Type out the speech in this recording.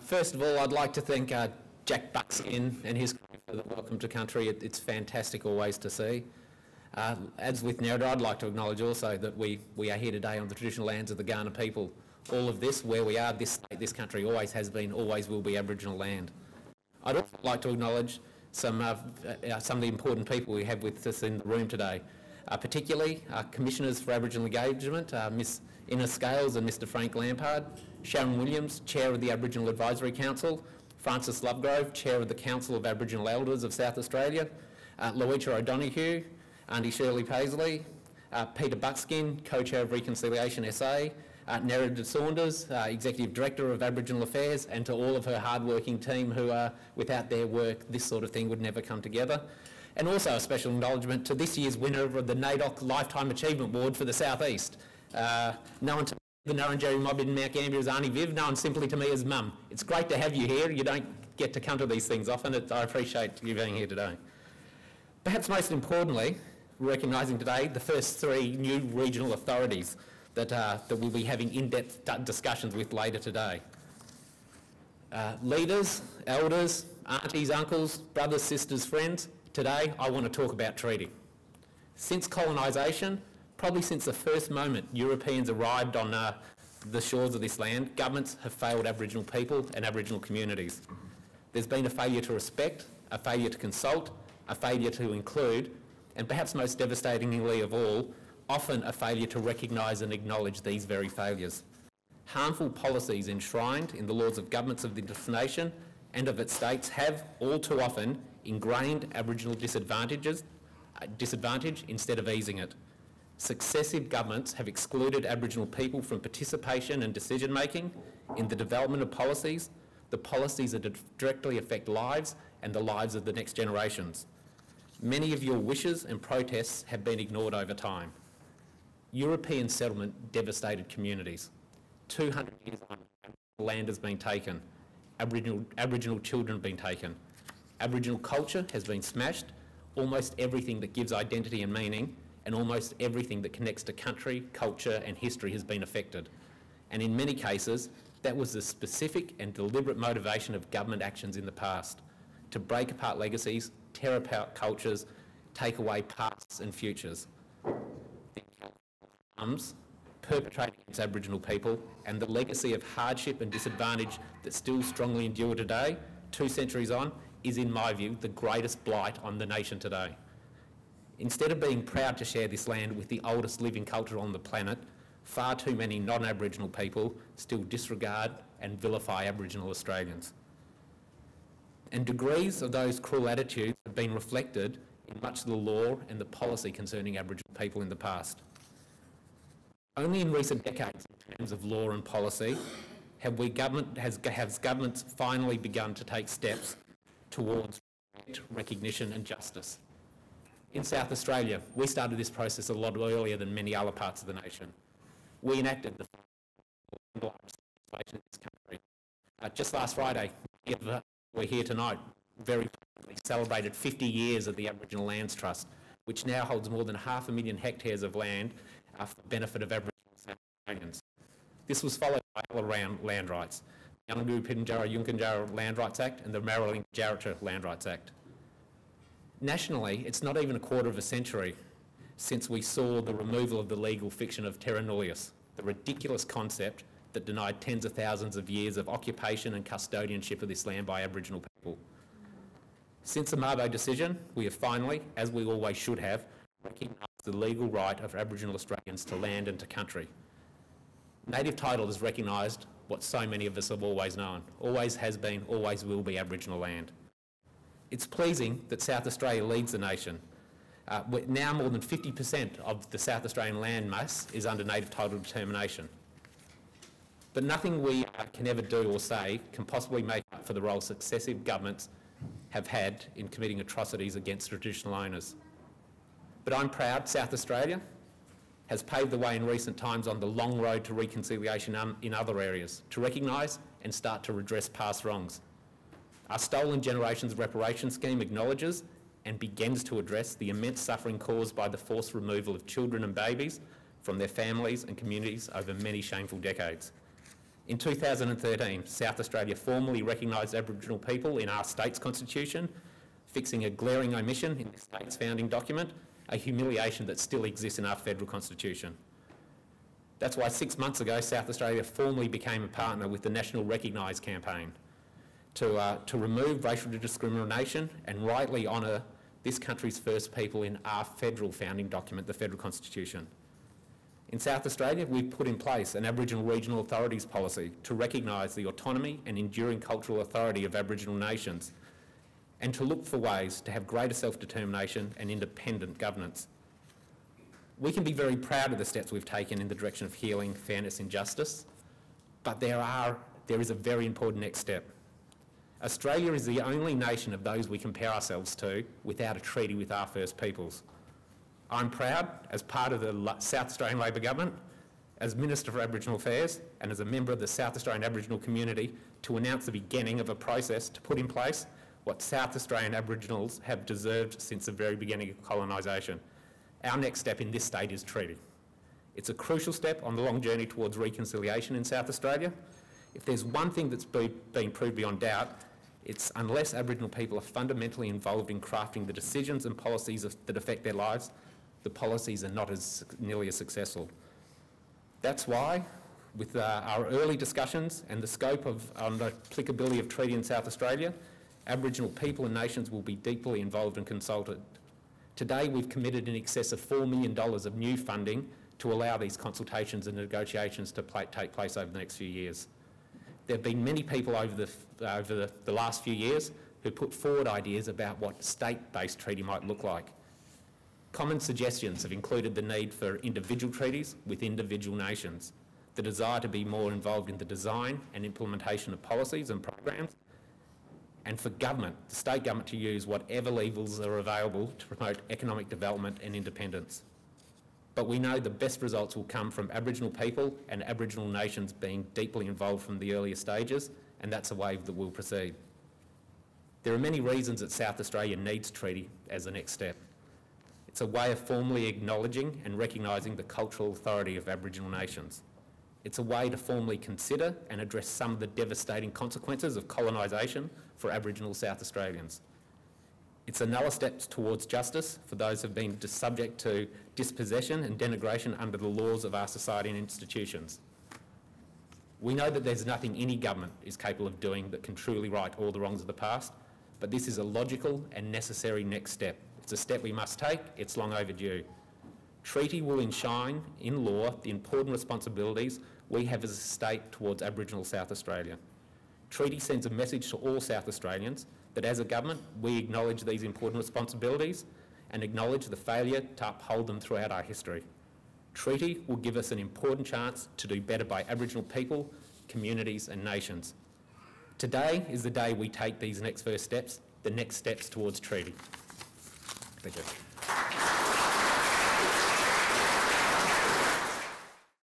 First of all, I'd like to thank Jack Buckskin and his crew for the welcome to country. It's fantastic always to see. As with Nerida, I'd like to acknowledge also that we are here today on the traditional lands of the Kaurna people. All of this, where we are, this state, this country, always has been, always will be Aboriginal land. I'd also like to acknowledge some of the important people we have with us in the room today, particularly Commissioners for Aboriginal Engagement, Miss Innes Scales and Mr Frank Lampard, Sharon Williams, Chair of the Aboriginal Advisory Council, Francis Lovegrove, Chair of the Council of Aboriginal Elders of South Australia, Louisa O'Donoghue, Auntie Shirley Paisley, Peter Buckskin, Co-Chair of Reconciliation SA, Nerida Saunders, Executive Director of Aboriginal Affairs, and to all of her hard-working team who, without their work, this sort of thing would never come together. And also a special acknowledgement to this year's winner of the NAIDOC Lifetime Achievement Award for the South East. Known to the Nurrunjeri mob in Mount Gambier as Auntie Viv, known simply to me as Mum. It's great to have you here. You don't get to come to these things often. I appreciate you being here today. Perhaps most importantly, recognising today the first 3 new regional authorities that we'll be having in-depth discussions with later today. Leaders, elders, aunties, uncles, brothers, sisters, friends, today I want to talk about treaty. Since colonisation, probably since the first moment Europeans arrived on the shores of this land, governments have failed Aboriginal people and Aboriginal communities. There's been a failure to respect, a failure to consult, a failure to include, and perhaps most devastatingly of all, often a failure to recognise and acknowledge these very failures. Harmful policies enshrined in the laws of governments of this nation and of its states have, all too often, ingrained Aboriginal disadvantage instead of easing it. Successive governments have excluded Aboriginal people from participation and decision-making in the development of policies, the policies that directly affect lives and the lives of the next generations. Many of your wishes and protests have been ignored over time. European settlement devastated communities. 200 years on, land has been taken. Aboriginal children have been taken. Aboriginal culture has been smashed. Almost everything that gives identity and meaning, and almost everything that connects to country, culture and history has been affected. And in many cases, that was the specific and deliberate motivation of government actions in the past, to break apart legacies, tear apart cultures, take away pasts and futures. Perpetrated against Aboriginal people and the legacy of hardship and disadvantage that still strongly endure today, 2 centuries on, is in my view the greatest blight on the nation today. Instead of being proud to share this land with the oldest living culture on the planet, far too many non-Aboriginal people still disregard and vilify Aboriginal Australians. And degrees of those cruel attitudes have been reflected in much of the law and the policy concerning Aboriginal people in the past. Only in recent decades, in terms of law and policy, has governments finally begun to take steps towards recognition and justice. In South Australia, we started this process a lot earlier than many other parts of the nation. We enacted the legislation in this country. Just last Friday, we're here tonight, very proudly celebrated 50 years of the Aboriginal Lands Trust, which now holds more than 500,000 hectares of land for the benefit of Aboriginal South Australians. This was followed by other land rights, the Yungangu Pitjantjatjara Yunkanjara Land Rights Act and the Maraling Jarrata Land Rights Act. Nationally, it's not even a quarter of a century since we saw the removal of the legal fiction of terra nullius, the ridiculous concept that denied tens of thousands of years of occupation and custodianship of this land by Aboriginal people. Since the Mabo decision, we have finally, as we always should have, recognised the legal right of Aboriginal Australians to land and to country. Native title has recognised what so many of us have always known, always has been, always will be Aboriginal land. It's pleasing that South Australia leads the nation. Now more than 50% of the South Australian land mass is under native title determination. But nothing we can ever do or say can possibly make up for the role successive governments have had in committing atrocities against traditional owners. But I'm proud South Australia has paved the way in recent times on the long road to reconciliation in other areas, to recognise and start to redress past wrongs. Our Stolen Generations Reparation Scheme acknowledges and begins to address the immense suffering caused by the forced removal of children and babies from their families and communities over many shameful decades. In 2013, South Australia formally recognised Aboriginal people in our state's constitution, fixing a glaring omission in the state's founding document, a humiliation that still exists in our federal constitution. That's why 6 months ago, South Australia formally became a partner with the National Recognise campaign to remove racial discrimination and rightly honour this country's first people in our federal founding document, the Federal Constitution. In South Australia, we've put in place an Aboriginal Regional Authorities policy to recognise the autonomy and enduring cultural authority of Aboriginal nations and to look for ways to have greater self-determination and independent governance. We can be very proud of the steps we've taken in the direction of healing, fairness and justice, but there is a very important next step. Australia is the only nation of those we compare ourselves to without a treaty with our First Peoples. I'm proud, as part of the South Australian Labor Government, as Minister for Aboriginal Affairs and as a member of the South Australian Aboriginal community, to announce the beginning of a process to put in place what South Australian Aboriginals have deserved since the very beginning of colonisation. Our next step in this state is treaty. It's a crucial step on the long journey towards reconciliation in South Australia. If there's one thing that's been proved beyond doubt, it's unless Aboriginal people are fundamentally involved in crafting the decisions and policies that affect their lives, the policies are not nearly as successful. That's why, with our early discussions and the scope on the applicability of treaty in South Australia, Aboriginal people and nations will be deeply involved and consulted. Today, we've committed in excess of $4 million of new funding to allow these consultations and negotiations to take place over the next few years. There have been many people over the last few years who put forward ideas about what state-based treaty might look like. Common suggestions have included the need for individual treaties with individual nations, the desire to be more involved in the design and implementation of policies and programs, and for government, the state government, to use whatever levers are available to promote economic development and independence. But we know the best results will come from Aboriginal people and Aboriginal nations being deeply involved from the earlier stages, and that's a wave that will proceed. There are many reasons that South Australia needs treaty as the next step. It's a way of formally acknowledging and recognising the cultural authority of Aboriginal nations. It's a way to formally consider and address some of the devastating consequences of colonisation for Aboriginal South Australians. It's another step towards justice for those who have been subject to dispossession and denigration under the laws of our society and institutions. We know that there's nothing any government is capable of doing that can truly right all the wrongs of the past, but this is a logical and necessary next step. It's a step we must take. It's long overdue. Treaty will enshrine in law the important responsibilities we have as a state towards Aboriginal South Australia. Treaty sends a message to all South Australians that as a government we acknowledge these important responsibilities and acknowledge the failure to uphold them throughout our history. Treaty will give us an important chance to do better by Aboriginal people, communities and nations. Today is the day we take these next first steps, the next steps towards treaty. Thank you.